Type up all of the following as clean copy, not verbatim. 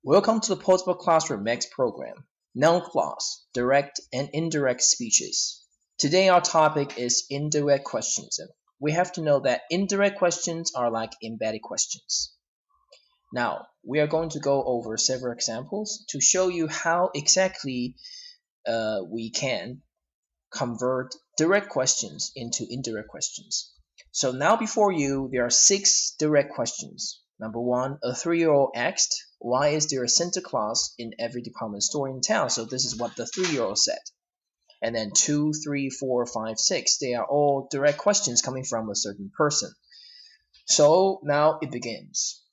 Welcome to the Portable Classroom Max program, Noun Clause, Direct and Indirect Speeches. Today our topic is indirect questions. And we have to know that indirect questions are like embedded questions. Now, we are going to go over several examples to show you how exactly we can convert direct questions into indirect questions. So now before you, there are 6 direct questions. Number 1, a 3-year-old asked, why is there a Santa Claus in every department store in town? So this is what the 3-year-old said. And then 2, 3, 4, 5, 6, they are all direct questions coming from a certain person. So now it begins.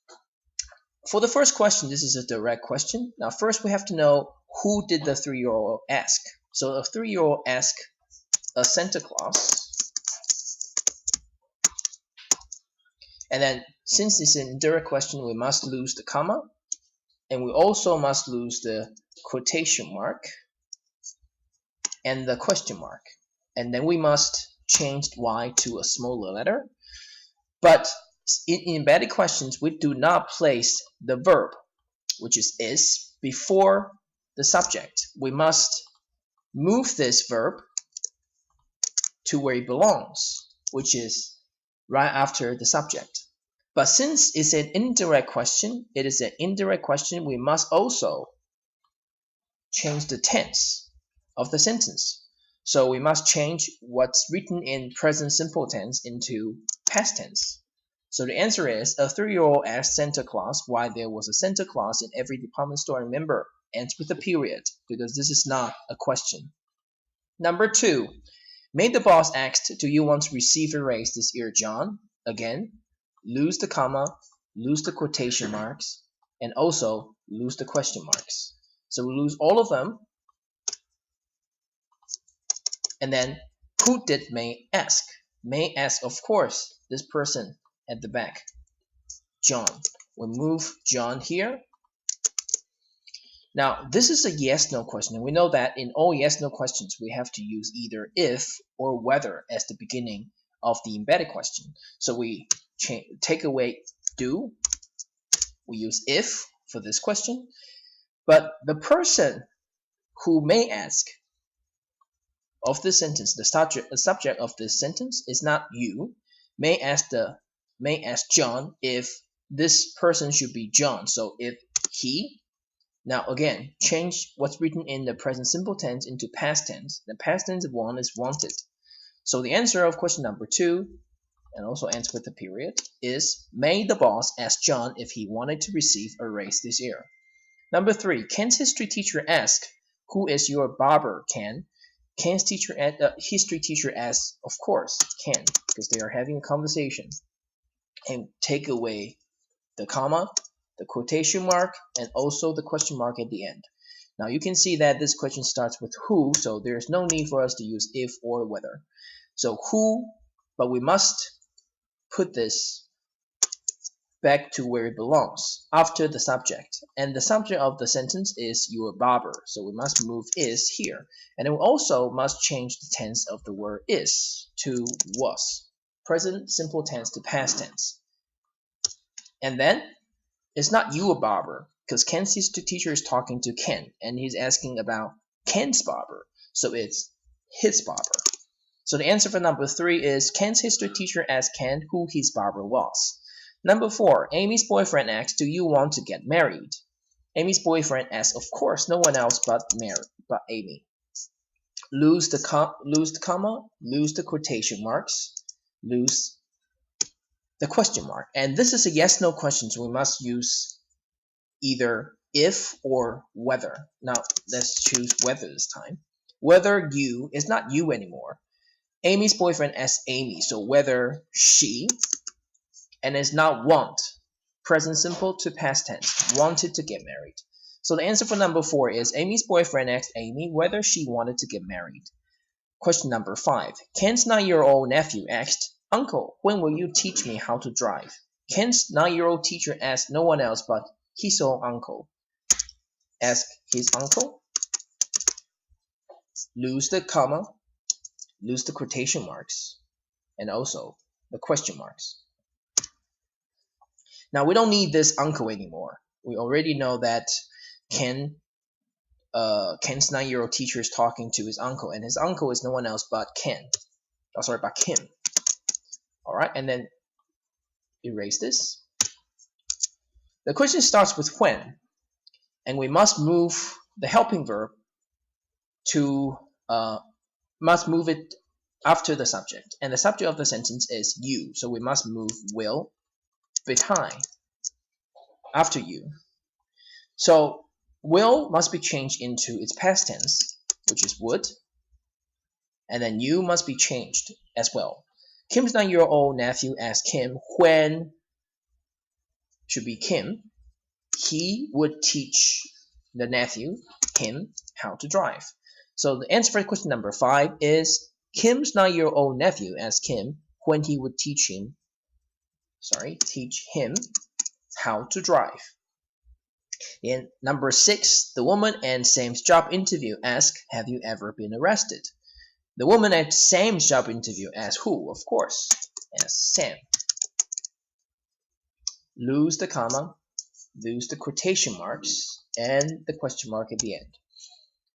For the first question, this is a direct question. Now first we have to know who did the 3-year-old ask. So a 3-year-old asked a Santa Claus. And then since it's an indirect question, we must lose the comma. And we also must lose the quotation mark and the question mark. And then we must change y to a smaller letter. But in embedded questions, we do not place the verb, which is, before the subject. We must move this verb to where it belongs, which is right after the subject. But since it's an indirect question, we must also change the tense of the sentence. So we must change what's written in present simple tense into past tense. So the answer is, a 3-year-old asked Santa Claus why there was a Santa Claus in every department store. Remember, ends with a period, because this is not a question. Number 2, May the boss asked, do you want to receive a raise this year, John? Again, lose the comma, lose the quotation marks, and also lose the question marks. So we lose all of them. And then, who did May ask? May ask, of course, this person at the back, John. We move John here. Now, this is a yes-no question, and we know that in all yes-no questions, we have to use either if or whether as the beginning of the embedded question. So we take away do, we use if for this question, but the person who may ask of this sentence, the subject of this sentence is not you. May ask John if this person should be John. So if he. Now again, change what's written in the present simple tense into past tense. The past tense of want is wanted. So the answer of question number 2, and also ends with the period, is May the boss ask John if he wanted to receive a raise this year. Number 3, Ken's history teacher asked, who is your barber, Ken? Ken's history teacher asks, of course, Ken, because they are having a conversation. And take away the comma, the quotation mark, and also the question mark at the end. Now you can see that this question starts with who, so there's no need for us to use if or whether. So who, but we must put this back to where it belongs, after the subject. And the subject of the sentence is your barber, so we must move is here. And then we also must change the tense of the word is to was, present simple tense to past tense. And then it's not you a barber, because Ken's history teacher is talking to Ken, and he's asking about Ken's barber, so it's his barber. So the answer for number 3 is Ken's history teacher asked Ken who his barber was. Number 4, Amy's boyfriend asked, do you want to get married? Amy's boyfriend asked, of course, no one else but Amy. Lose the comma, lose the quotation marks, lose the question mark. And this is a yes-no question, so we must use either if or whether. Now, let's choose whether this time. Whether you is not you anymore. Amy's boyfriend asked Amy, so whether she, and it's not want, present simple to past tense, wanted to get married. So the answer for number 4 is Amy's boyfriend asked Amy whether she wanted to get married. Question number 5, Ken's 9-year-old nephew asked, Uncle, when will you teach me how to drive? Ken's 9-year-old teacher asked no one else but his own uncle. Ask his uncle. Lose the comma, lose the quotation marks, and also the question marks. Now we don't need this uncle anymore. We already know that Ken's 9-year-old teacher is talking to his uncle, and his uncle is no one else but Ken. Oh, sorry, but Kim. All right, and then erase this. The question starts with when, and we must move the helping verb to must move it after the subject, and the subject of the sentence is you, so we must move will behind after you. So will must be changed into its past tense, which is would, and then you must be changed as well. Kim's 9-year-old nephew asked Kim when should be Kim. He would teach the nephew, him, how to drive. So the answer for question number 5 is Kim's 9-year-old nephew asked Kim when he would teach him how to drive. In number 6, the woman at Sam's job interview asked, have you ever been arrested? The woman at Sam's job interview asked who? Of course, asked Sam. Lose the comma, lose the quotation marks, and the question mark at the end.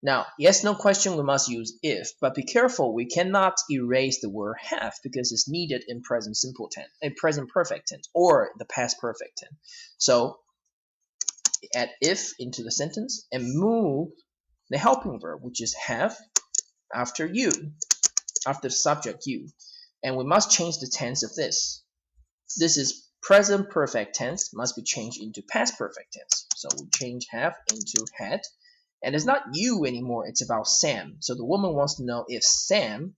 Now, yes, no question, we must use if, but be careful, we cannot erase the word have because it's needed in present simple tense, in present perfect tense, or the past perfect tense. So, add if into the sentence and move the helping verb, which is have, after you, after the subject you. And we must change the tense of this. This is present perfect tense, must be changed into past perfect tense. So we change have into had. And it's not you anymore, it's about Sam. So the woman wants to know if Sam,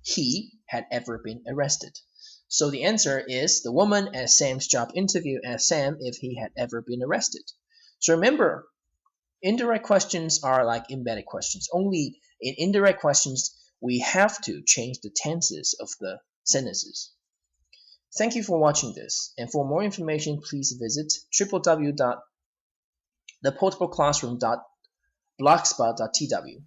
he, had ever been arrested. So the answer is the woman at Sam's job interview asked Sam if he had ever been arrested. So remember, indirect questions are like embedded questions. Only in indirect questions, we have to change the tenses of the sentences. Thank you for watching this, and for more information, please visit www.theportableclassroom.blogspot.tw.